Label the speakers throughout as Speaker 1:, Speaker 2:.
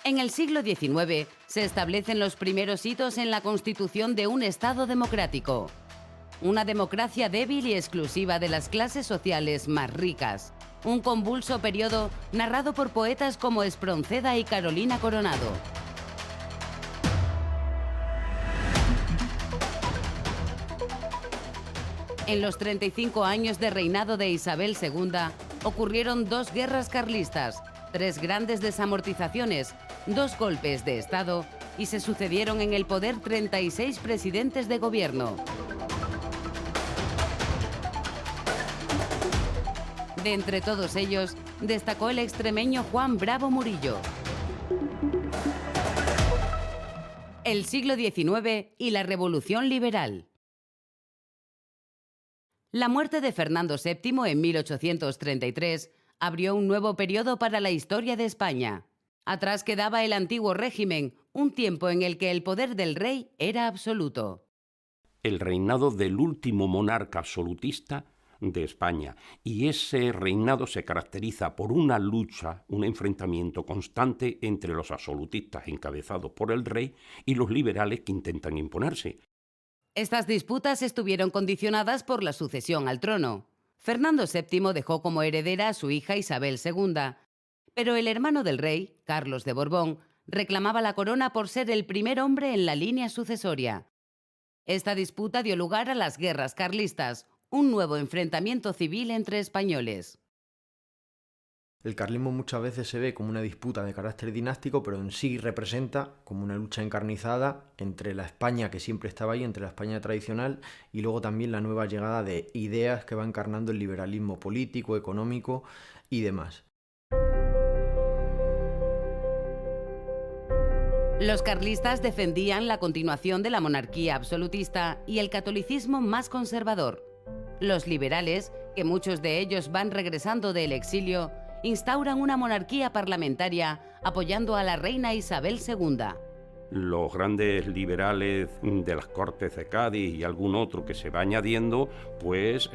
Speaker 1: En el siglo XIX se establecen los primeros hitos en la constitución de un Estado democrático. Una democracia débil y exclusiva de las clases sociales más ricas. Un convulso periodo narrado por poetas como Espronceda y Carolina Coronado. En los 35 años de reinado de Isabel II ocurrieron 2 guerras carlistas, 3 grandes desamortizaciones, 2 golpes de Estado y se sucedieron en el poder 36 presidentes de gobierno. De entre todos ellos, destacó el extremeño Juan Bravo Murillo. El siglo XIX y la Revolución Liberal. La muerte de Fernando VII en 1833 abrió un nuevo periodo para la historia de España. Atrás quedaba el antiguo régimen, un tiempo en el que el poder del rey era absoluto.
Speaker 2: El reinado del último monarca absolutista de España, y ese reinado se caracteriza por una lucha, un enfrentamiento constante entre los absolutistas encabezados por el rey y los liberales que intentan imponerse.
Speaker 1: Estas disputas estuvieron condicionadas por la sucesión al trono. Fernando VII dejó como heredera a su hija Isabel II, pero el hermano del rey, Carlos de Borbón, reclamaba la corona por ser el primer hombre en la línea sucesoria. Esta disputa dio lugar a las guerras carlistas, un nuevo enfrentamiento civil entre españoles.
Speaker 3: El carlismo muchas veces se ve como una disputa de carácter dinástico, pero en sí representa como una lucha encarnizada entre la España que siempre estaba ahí, entre la España tradicional, y luego también la nueva llegada de ideas que va encarnando el liberalismo político, económico y demás.
Speaker 1: Los carlistas defendían la continuación de la monarquía absolutista y el catolicismo más conservador. Los liberales, que muchos de ellos van regresando del exilio, instauran una monarquía parlamentaria apoyando a la reina Isabel II.
Speaker 2: Los grandes liberales de las Cortes de Cádiz y algún otro que se va añadiendo, pues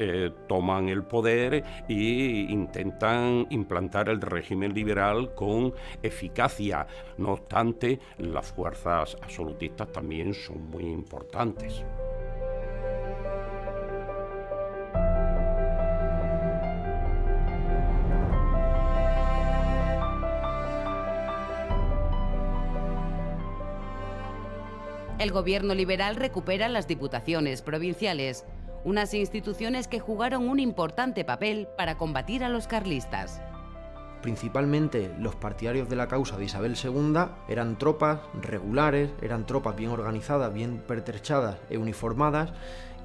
Speaker 2: toman el poder e intentan implantar el régimen liberal con eficacia. No obstante, las fuerzas absolutistas también son muy importantes.
Speaker 1: El gobierno liberal recupera las diputaciones provinciales, unas instituciones que jugaron un importante papel para combatir a los carlistas.
Speaker 3: Principalmente los partidarios de la causa de Isabel II eran tropas regulares, eran tropas bien organizadas, bien pertrechadas e uniformadas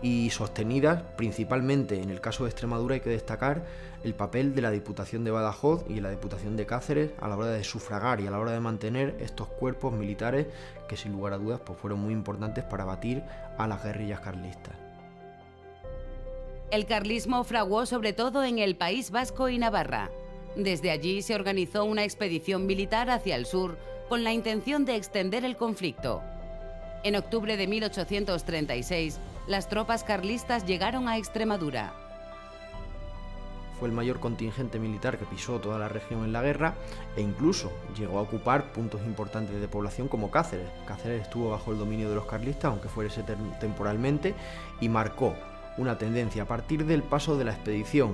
Speaker 3: y sostenidas principalmente, en el caso de Extremadura hay que destacar el papel de la Diputación de Badajoz y la Diputación de Cáceres a la hora de sufragar y a la hora de mantener estos cuerpos militares que sin lugar a dudas pues fueron muy importantes para batir a las guerrillas carlistas.
Speaker 1: El carlismo fraguó sobre todo en el País Vasco y Navarra. Desde allí se organizó una expedición militar hacia el sur con la intención de extender el conflicto. En octubre de 1836, las tropas carlistas llegaron a Extremadura.
Speaker 3: Fue el mayor contingente militar que pisó toda la región en la guerra e incluso llegó a ocupar puntos importantes de población como Cáceres. Cáceres estuvo bajo el dominio de los carlistas, aunque fuese temporalmente, y marcó una tendencia a partir del paso de la expedición.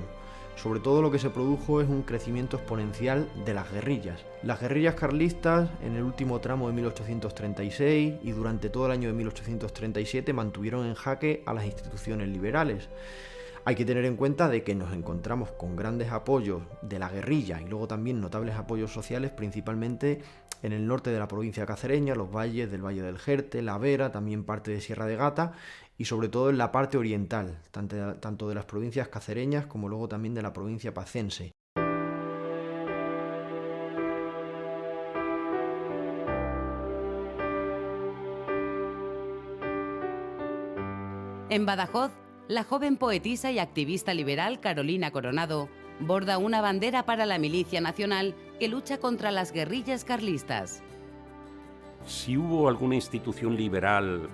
Speaker 3: Sobre todo lo que se produjo es un crecimiento exponencial de las guerrillas. Las guerrillas carlistas en el último tramo de 1836 y durante todo el año de 1837 mantuvieron en jaque a las instituciones liberales. Hay que tener en cuenta de que nos encontramos con grandes apoyos de la guerrilla y luego también notables apoyos sociales, principalmente en el norte de la provincia cacereña, los valles del Valle del Jerte, La Vera, también parte de Sierra de Gata y sobre todo en la parte oriental, tanto de las provincias cacereñas como luego también de la provincia pacense.
Speaker 1: En Badajoz, la joven poetisa y activista liberal Carolina Coronado borda una bandera para la milicia nacional que lucha contra las guerrillas carlistas.
Speaker 2: Si hubo alguna institución liberal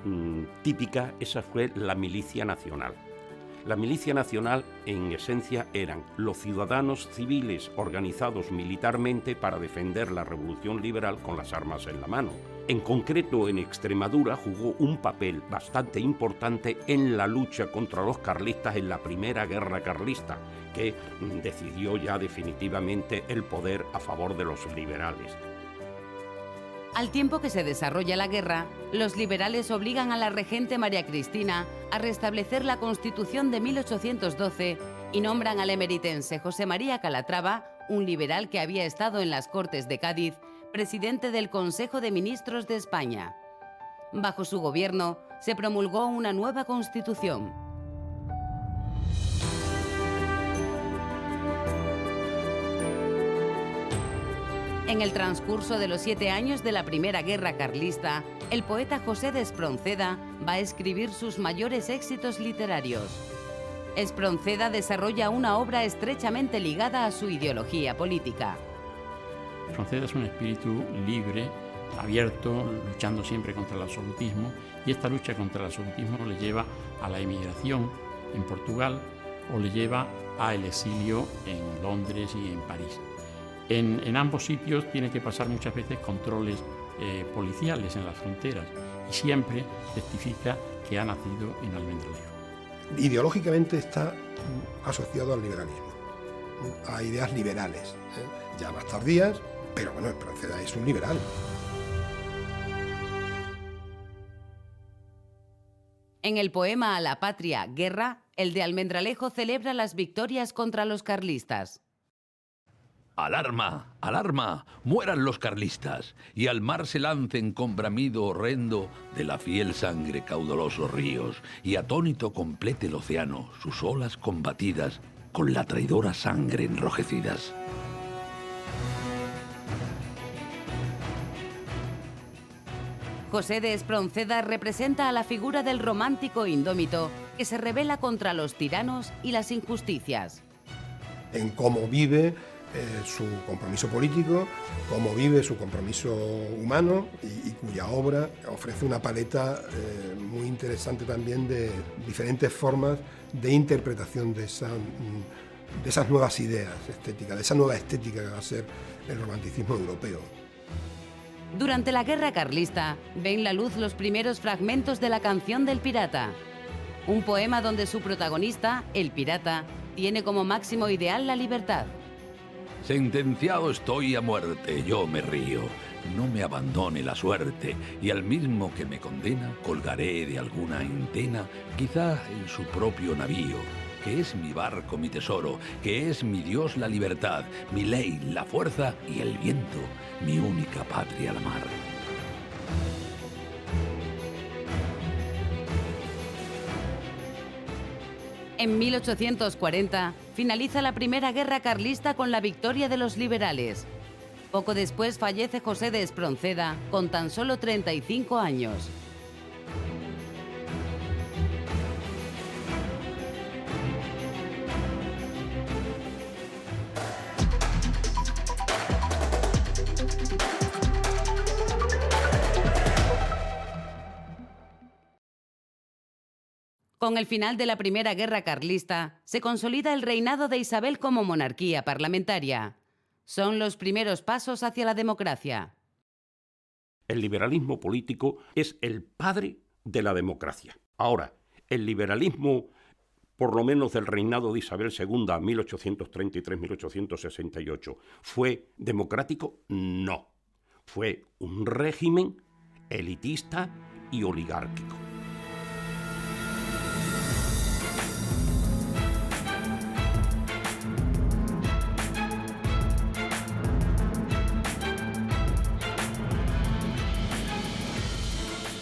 Speaker 2: típica, esa fue la milicia nacional. La milicia nacional, en esencia, eran los ciudadanos civiles organizados militarmente para defender la revolución liberal con las armas en la mano. En concreto, en Extremadura jugó un papel bastante importante en la lucha contra los carlistas en la Primera Guerra Carlista, que decidió ya definitivamente el poder a favor de los liberales.
Speaker 1: Al tiempo que se desarrolla la guerra, los liberales obligan a la regente María Cristina a restablecer la Constitución de 1812 y nombran al emeritense José María Calatrava, un liberal que había estado en las Cortes de Cádiz, presidente del Consejo de Ministros de España. Bajo su gobierno se promulgó una nueva Constitución. En el transcurso de los 7 años de la Primera Guerra Carlista, el poeta José de Espronceda va a escribir sus mayores éxitos literarios. Espronceda desarrolla una obra estrechamente ligada a su ideología política.
Speaker 4: Espronceda es un espíritu libre, abierto, luchando siempre contra el absolutismo, y esta lucha contra el absolutismo le lleva a la emigración en Portugal o le lleva al exilio en Londres y en París. En ambos sitios tiene que pasar muchas veces controles policiales en las fronteras y siempre testifica que ha nacido en Almendralejo.
Speaker 5: Ideológicamente está asociado al liberalismo, a ideas liberales, ya más tardías, pero bueno, Espronceda es un liberal.
Speaker 1: En el poema A la patria, guerra, el de Almendralejo celebra las victorias contra los carlistas.
Speaker 6: ¡Alarma! ¡Alarma! ¡Mueran los carlistas! Y al mar se lancen con bramido horrendo de la fiel sangre caudalosos ríos, y atónito complete el océano sus olas combatidas con la traidora sangre enrojecidas.
Speaker 1: José de Espronceda representa a la figura del romántico indómito que se rebela contra los tiranos y las injusticias.
Speaker 5: En cómo vive su compromiso político, cómo vive su compromiso humano y cuya obra ofrece una paleta muy interesante también de diferentes formas de interpretación de esas nuevas ideas estéticas, de esa nueva estética que va a ser el romanticismo europeo.
Speaker 1: Durante la Guerra Carlista ven la luz los primeros fragmentos de la Canción del Pirata, un poema donde su protagonista, el pirata, tiene como máximo ideal la libertad.
Speaker 6: Sentenciado estoy a muerte, yo me río. No me abandone la suerte, y al mismo que me condena, colgaré de alguna entena, quizá en su propio navío, que es mi barco, mi tesoro, que es mi Dios la libertad, mi ley, la fuerza y el viento, mi única patria la mar.
Speaker 1: En 1840 finaliza la Primera Guerra Carlista con la victoria de los liberales. Poco después fallece José de Espronceda con tan solo 35 años. Con el final de la Primera Guerra Carlista, se consolida el reinado de Isabel como monarquía parlamentaria. Son los primeros pasos hacia la democracia.
Speaker 2: El liberalismo político es el padre de la democracia. Ahora, el liberalismo, por lo menos del reinado de Isabel II, 1833-1868, ¿fue democrático? No. Fue un régimen elitista y oligárquico.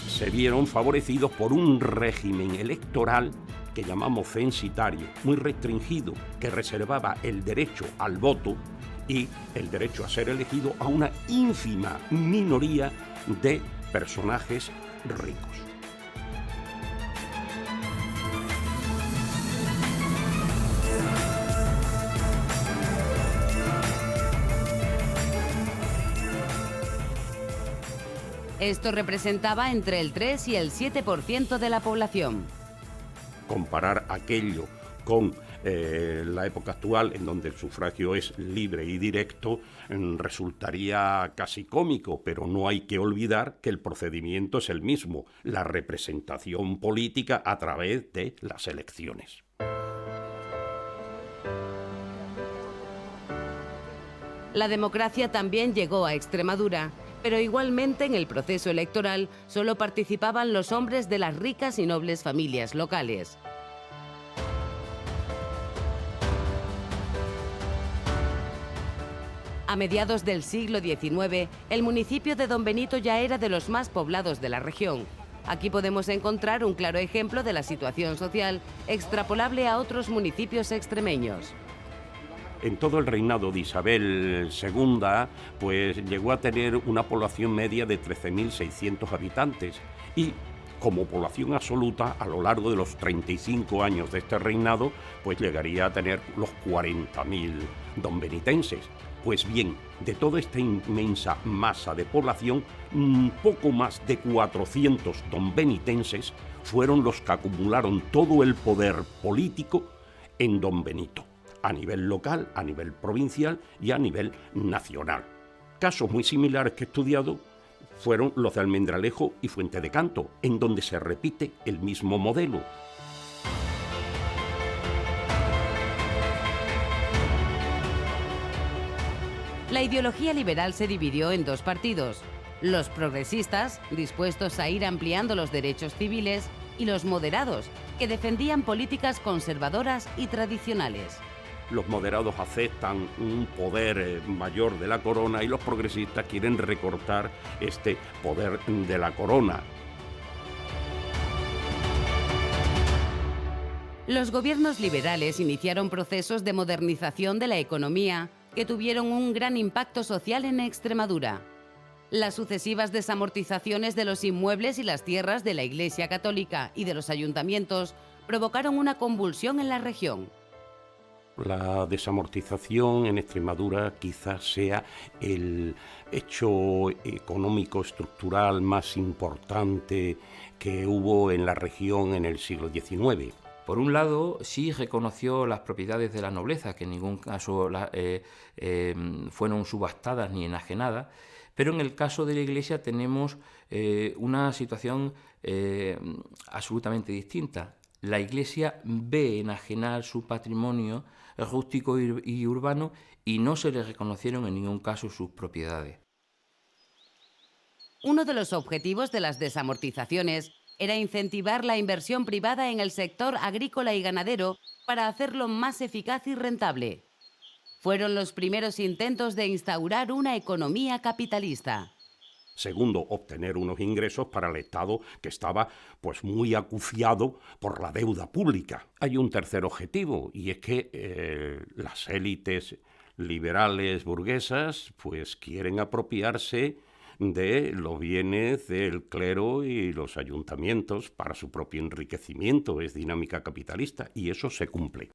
Speaker 2: Se vieron favorecidos por un régimen electoral que llamamos censitario, muy restringido, que reservaba el derecho al voto y el derecho a ser elegido a una ínfima minoría de personajes ricos. Esto representaba entre el 3 y el 7% de la población. comparar aquello con la época actual, en donde el sufragio es libre y directo, resultaría casi cómico, pero no hay que olvidar que el procedimiento es el mismo, la representación política a través de las elecciones.
Speaker 1: La democracia también llegó a Extremadura, pero igualmente en el proceso electoral solo participaban los hombres de las ricas y nobles familias locales. A mediados del siglo XIX, el municipio de Don Benito ya era de los más poblados de la región. Aquí podemos encontrar un claro ejemplo de la situación social extrapolable a otros municipios extremeños.
Speaker 2: En todo el reinado de Isabel II, pues llegó a tener una población media de 13.600 habitantes y como población absoluta, a lo largo de los 35 años de este reinado, pues llegaría a tener los 40.000 donbenitenses. Pues bien, de toda esta inmensa masa de población, poco más de 400 donbenitenses fueron los que acumularon todo el poder político en Don Benito, a nivel local, a nivel provincial y a nivel nacional. Casos muy similares que he estudiado fueron los de Almendralejo y Fuente de Canto, en donde se repite el mismo modelo.
Speaker 1: La ideología liberal se dividió en dos partidos: los progresistas, dispuestos a ir ampliando los derechos civiles, y los moderados, que defendían políticas conservadoras y tradicionales.
Speaker 2: Los moderados aceptan un poder mayor de la corona y los progresistas quieren recortar este poder de la corona.
Speaker 1: Los gobiernos liberales iniciaron procesos de modernización de la economía que tuvieron un gran impacto social en Extremadura. Las sucesivas desamortizaciones de los inmuebles y las tierras de la Iglesia Católica y de los ayuntamientos provocaron una convulsión en la región.
Speaker 2: La desamortización en Extremadura quizás sea el hecho económico estructural más importante que hubo en la región en el siglo XIX.
Speaker 7: Por un lado, sí reconoció las propiedades de la nobleza, que en ningún caso fueron subastadas ni enajenadas, pero en el caso de la Iglesia tenemos una situación absolutamente distinta. La Iglesia ve enajenar su patrimonio rústico y urbano y no se le reconocieron en ningún caso sus propiedades.
Speaker 1: Uno de los objetivos de las desamortizaciones era incentivar la inversión privada en el sector agrícola y ganadero para hacerlo más eficaz y rentable. Fueron los primeros intentos de instaurar una economía capitalista.
Speaker 2: Segundo, obtener unos ingresos para el Estado que estaba pues muy acuciado por la deuda pública. Hay un tercer objetivo y es que las élites liberales burguesas pues quieren apropiarse de los bienes del clero y los ayuntamientos para su propio enriquecimiento. Es dinámica capitalista y eso se cumple.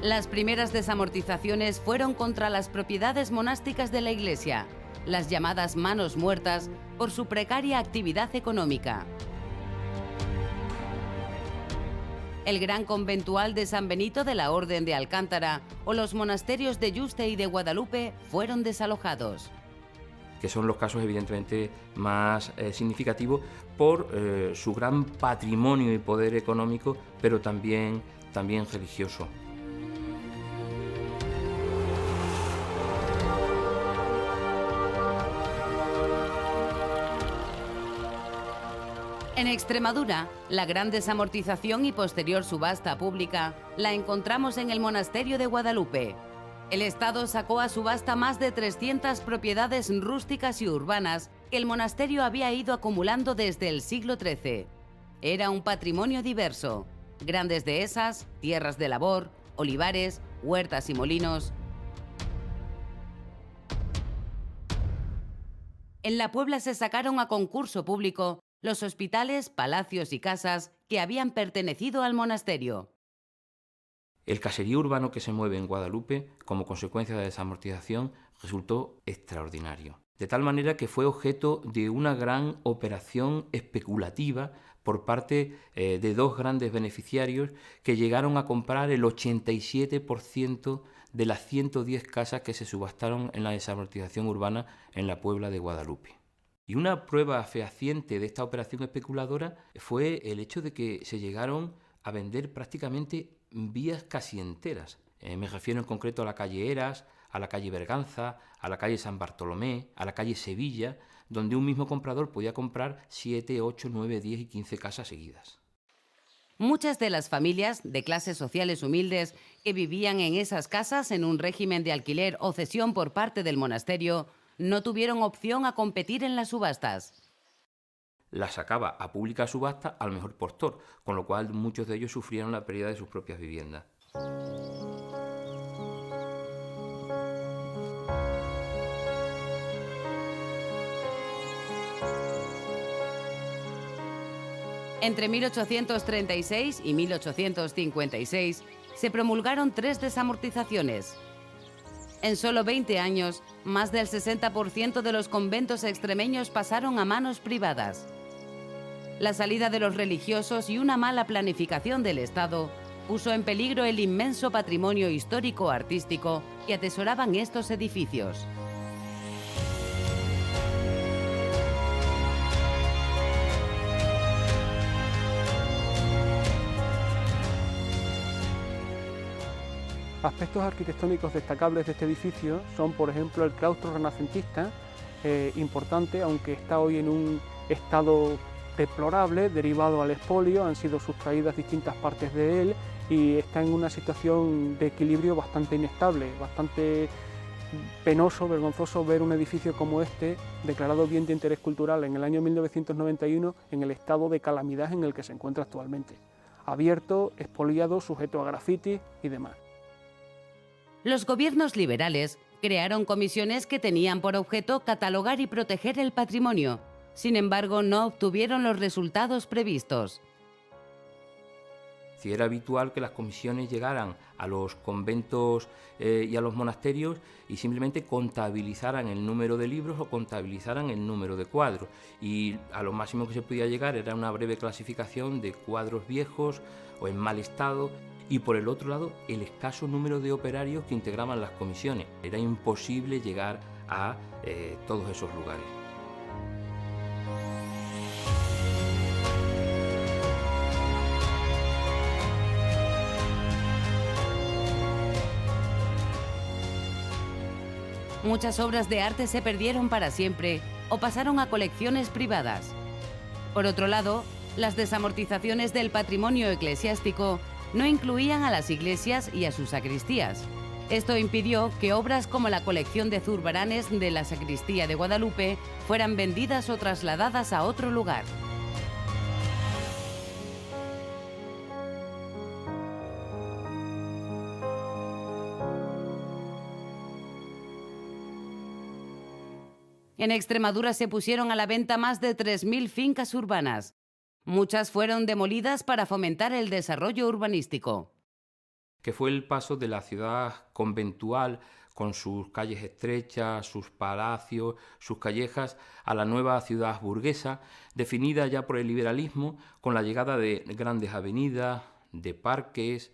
Speaker 1: Las primeras desamortizaciones fueron contra las propiedades monásticas de la Iglesia, las llamadas manos muertas por su precaria actividad económica. El gran conventual de San Benito de la Orden de Alcántara o los monasterios de Yuste y de Guadalupe fueron desalojados.
Speaker 7: Que son los casos evidentemente más significativos por su gran patrimonio y poder económico, pero también religioso.
Speaker 1: En Extremadura, la gran desamortización y posterior subasta pública la encontramos en el monasterio de Guadalupe. El Estado sacó a subasta más de 300 propiedades rústicas y urbanas que el monasterio había ido acumulando desde el siglo XIII. Era un patrimonio diverso: grandes dehesas, tierras de labor, olivares, huertas y molinos. En la Puebla se sacaron a concurso público los hospitales, palacios y casas que habían pertenecido al monasterio.
Speaker 7: El caserío urbano que se mueve en Guadalupe, como consecuencia de la desamortización, resultó extraordinario. De tal manera que fue objeto de una gran operación especulativa por parte de dos grandes beneficiarios que llegaron a comprar el 87% de las 110 casas que se subastaron en la desamortización urbana en la Puebla de Guadalupe. Y una prueba fehaciente de esta operación especuladora fue el hecho de que se llegaron a vender prácticamente vías casi enteras. Me refiero en concreto a la calle Eras, a la calle Berganza, a la calle San Bartolomé, a la calle Sevilla, donde un mismo comprador podía comprar 7, 8, 9, 10 y 15 casas seguidas.
Speaker 1: Muchas de las familias de clases sociales humildes que vivían en esas casas en un régimen de alquiler o cesión por parte del monasterio no tuvieron opción a competir en las subastas.
Speaker 7: La sacaba a pública subasta al mejor postor, con lo cual muchos de ellos sufrieron la pérdida de sus propias viviendas.
Speaker 1: Entre 1836 y 1856 se promulgaron 3 desamortizaciones. En solo 20 años, más del 60% de los conventos extremeños pasaron a manos privadas. La salida de los religiosos y una mala planificación del Estado puso en peligro el inmenso patrimonio histórico-artístico que atesoraban estos edificios.
Speaker 8: Aspectos arquitectónicos destacables de este edificio son, por ejemplo, el claustro renacentista, importante, aunque está hoy en un estado deplorable, derivado al expolio, han sido sustraídas distintas partes de él y está en una situación de equilibrio bastante inestable, bastante penoso, vergonzoso ver un edificio como este, declarado bien de interés cultural en el año 1991, en el estado de calamidad en el que se encuentra actualmente, abierto, expoliado, sujeto a grafitis y demás.
Speaker 1: Los gobiernos liberales crearon comisiones que tenían por objeto catalogar y proteger el patrimonio. Sin embargo, no obtuvieron los resultados previstos.
Speaker 7: Si era habitual que las comisiones llegaran a los conventos y a los monasterios y simplemente contabilizaran el número de libros o contabilizaran el número de cuadros. Y a lo máximo que se podía llegar era una breve clasificación de cuadros viejos o en mal estado. Y por el otro lado, el escaso número de operarios que integraban las comisiones. Era imposible llegar a todos esos lugares.
Speaker 1: Muchas obras de arte se perdieron para siempre o pasaron a colecciones privadas. Por otro lado, las desamortizaciones del patrimonio eclesiástico no incluían a las iglesias y a sus sacristías. Esto impidió que obras como la colección de Zurbaranes de la Sacristía de Guadalupe fueran vendidas o trasladadas a otro lugar. En Extremadura se pusieron a la venta más de 3.000 fincas urbanas. Muchas fueron demolidas para fomentar el desarrollo urbanístico.
Speaker 7: Que fue el paso de la ciudad conventual, con sus calles estrechas, sus palacios, sus callejas, a la nueva ciudad burguesa, definida ya por el liberalismo, con la llegada de grandes avenidas, de parques,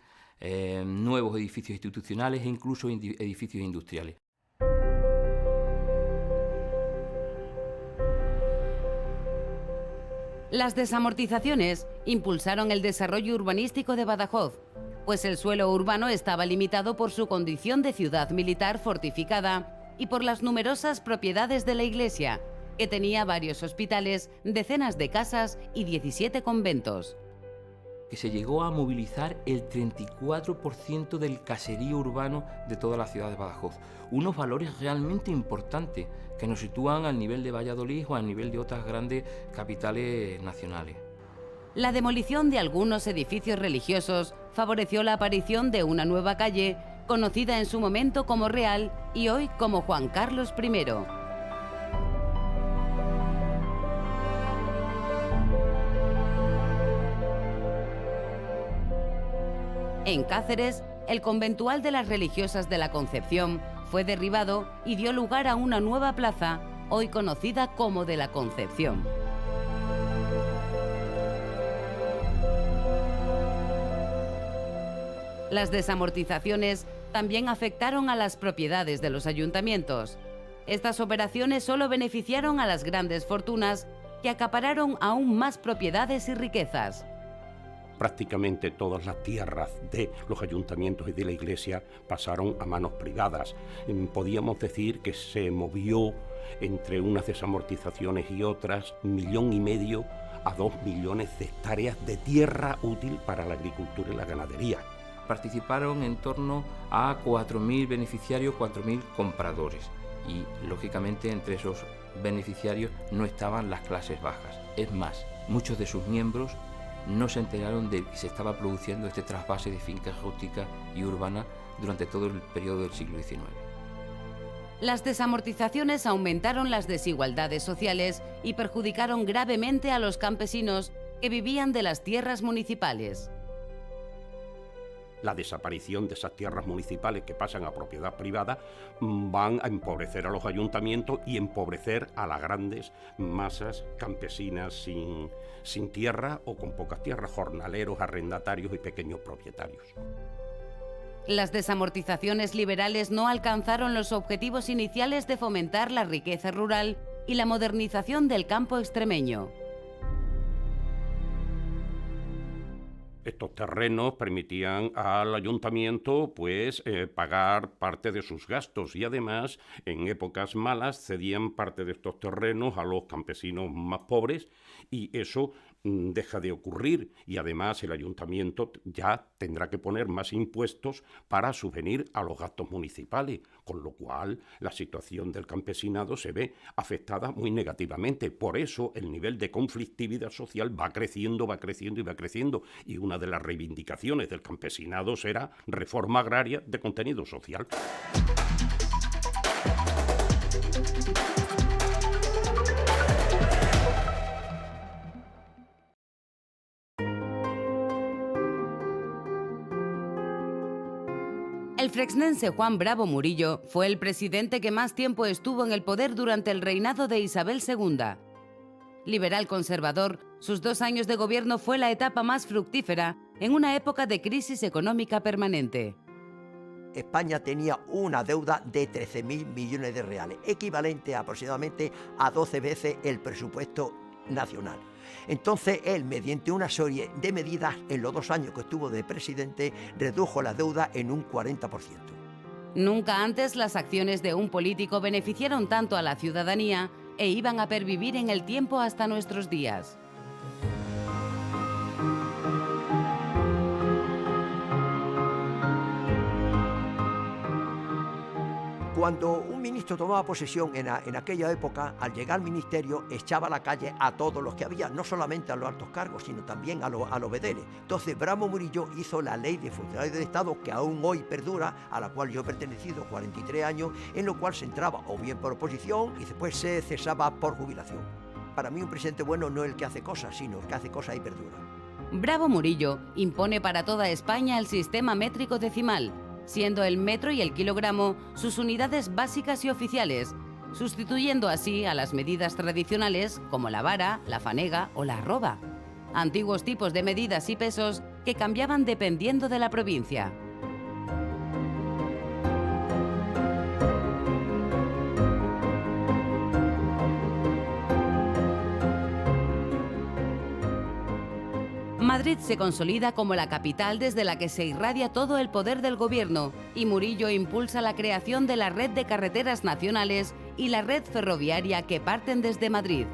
Speaker 7: nuevos edificios institucionales e incluso edificios industriales.
Speaker 1: Las desamortizaciones impulsaron el desarrollo urbanístico de Badajoz, pues el suelo urbano estaba limitado por su condición de ciudad militar fortificada y por las numerosas propiedades de la Iglesia, que tenía varios hospitales, decenas de casas y 17 conventos.
Speaker 7: Que se llegó a movilizar el 34% del caserío urbano de toda la ciudad de Badajoz. Unos valores realmente importantes que nos sitúan al nivel de Valladolid o al nivel de otras grandes capitales nacionales.
Speaker 1: La demolición de algunos edificios religiosos favoreció la aparición de una nueva calle, conocida en su momento como Real y hoy como Juan Carlos I. En Cáceres, el conventual de las religiosas de la Concepción fue derribado y dio lugar a una nueva plaza, hoy conocida como de la Concepción. Las desamortizaciones también afectaron a las propiedades de los ayuntamientos. Estas operaciones solo beneficiaron a las grandes fortunas que acapararon aún más propiedades y riquezas.
Speaker 2: Prácticamente todas las tierras de los ayuntamientos y de la Iglesia pasaron a manos privadas. Podíamos decir que se movió entre unas desamortizaciones y otras 1,5 millones a 2 millones de hectáreas de tierra útil para la agricultura y la ganadería.
Speaker 7: Participaron en torno a 4.000 beneficiarios, 4.000 compradores. Y, lógicamente, entre esos beneficiarios no estaban las clases bajas. Es más, muchos de sus miembros no se enteraron de que se estaba produciendo este trasvase de fincas rústicas y urbanas durante todo el periodo del siglo XIX.
Speaker 1: Las desamortizaciones aumentaron las desigualdades sociales y perjudicaron gravemente a los campesinos que vivían de las tierras municipales.
Speaker 2: La desaparición de esas tierras municipales que pasan a propiedad privada van a empobrecer a los ayuntamientos y empobrecer a las grandes masas campesinas sin tierra o con pocas tierras, jornaleros, arrendatarios y pequeños propietarios.
Speaker 1: Las desamortizaciones liberales no alcanzaron los objetivos iniciales de fomentar la riqueza rural y la modernización del campo extremeño.
Speaker 2: Estos terrenos permitían al ayuntamiento pagar parte de sus gastos y además en épocas malas cedían parte de estos terrenos a los campesinos más pobres y eso deja de ocurrir y además el ayuntamiento ya tendrá que poner más impuestos para subvenir a los gastos municipales, con lo cual la situación del campesinado se ve afectada muy negativamente. Por eso el nivel de conflictividad social va creciendo y una de las reivindicaciones del campesinado será reforma agraria de contenido social.
Speaker 1: El frexnense Juan Bravo Murillo fue el presidente que más tiempo estuvo en el poder durante el reinado de Isabel II. Liberal conservador, sus 2 años de gobierno fue la etapa más fructífera en una época de crisis económica permanente.
Speaker 9: España tenía una deuda de 13.000 millones de reales, equivalente aproximadamente a 12 veces el presupuesto nacional. Entonces él, mediante una serie de medidas, en los 2 años que estuvo de presidente, redujo la deuda en un 40%.
Speaker 1: Nunca antes las acciones de un político beneficiaron tanto a la ciudadanía e iban a pervivir en el tiempo hasta nuestros días.
Speaker 9: Cuando un ministro tomaba posesión en aquella época, al llegar al ministerio, echaba a la calle a todos los que había, no solamente a los altos cargos, sino también a los vedeles. Entonces, Bravo Murillo hizo la ley de funcionarios del Estado, que aún hoy perdura, a la cual yo he pertenecido 43 años, en lo cual se entraba o bien por oposición y después se cesaba por jubilación. Para mí un presidente bueno no es el que hace cosas, sino el que hace cosas y perdura.
Speaker 1: Bravo Murillo impone para toda España el sistema métrico decimal, siendo el metro y el kilogramo sus unidades básicas y oficiales, sustituyendo así a las medidas tradicionales como la vara, la fanega o la arroba, antiguos tipos de medidas y pesos que cambiaban dependiendo de la provincia. Madrid se consolida como la capital desde la que se irradia todo el poder del gobierno y Murillo impulsa la creación de la red de carreteras nacionales y la red ferroviaria que parten desde Madrid.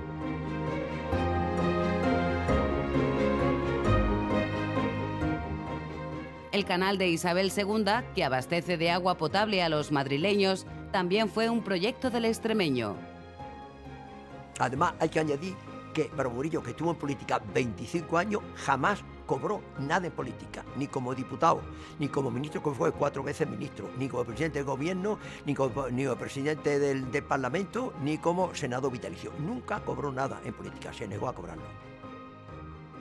Speaker 1: El canal de Isabel II, que abastece de agua potable a los madrileños, también fue un proyecto del extremeño.
Speaker 9: Además, hay que añadir que Bravo Murillo, que estuvo en política 25 años, jamás cobró nada en política, ni como diputado, ni como ministro, que fue 4 veces ministro, ni como presidente del gobierno, ni como presidente del Parlamento, ni como senador vitalicio. Nunca cobró nada en política, se negó a cobrarlo.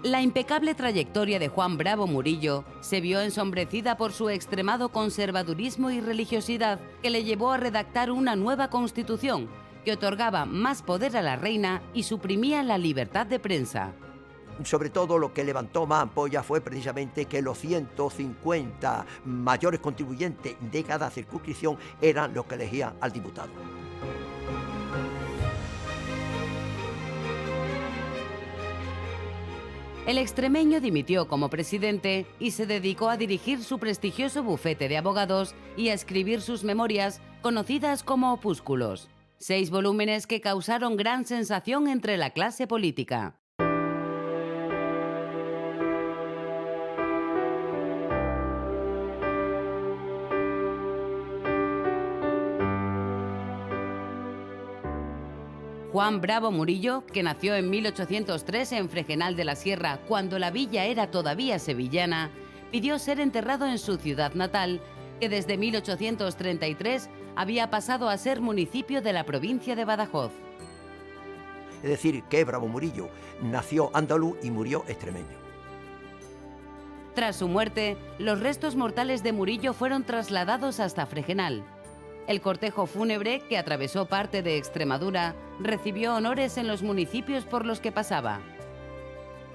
Speaker 1: La impecable trayectoria de Juan Bravo Murillo se vio ensombrecida por su extremado conservadurismo y religiosidad, que le llevó a redactar una nueva constitución que otorgaba más poder a la reina y suprimía la libertad de prensa.
Speaker 9: Sobre todo lo que levantó más ampolla fue precisamente que los 150 mayores contribuyentes de cada circunscripción eran los que elegían al diputado.
Speaker 1: El extremeño dimitió como presidente y se dedicó a dirigir su prestigioso bufete de abogados y a escribir sus memorias, conocidas como opúsculos. 6 volúmenes que causaron gran sensación entre la clase política. Juan Bravo Murillo, que nació en 1803 en Fregenal de la Sierra, cuando la villa era todavía sevillana, pidió ser enterrado en su ciudad natal, que desde 1833 había pasado a ser municipio de la provincia de Badajoz.
Speaker 9: Es decir, que Bravo Murillo nació andaluz y murió extremeño.
Speaker 1: Tras su muerte, los restos mortales de Murillo fueron trasladados hasta Fregenal. El cortejo fúnebre, que atravesó parte de Extremadura, recibió honores en los municipios por los que pasaba.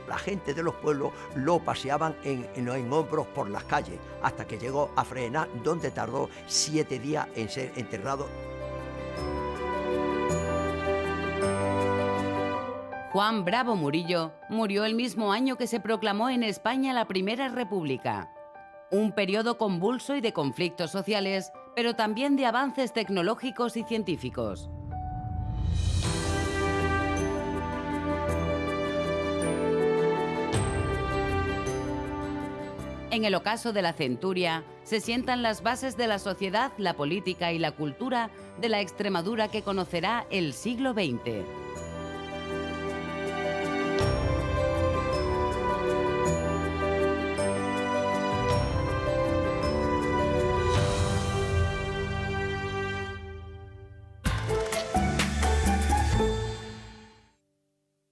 Speaker 9: La gente de los pueblos lo paseaban en hombros por las calles, hasta que llegó a Fregenal, donde tardó 7 días en ser enterrado.
Speaker 1: Juan Bravo Murillo murió el mismo año que se proclamó en España la Primera República. Un periodo convulso y de conflictos sociales, pero también de avances tecnológicos y científicos. En el ocaso de la centuria se sientan las bases de la sociedad, la política y la cultura de la Extremadura que conocerá el siglo XX.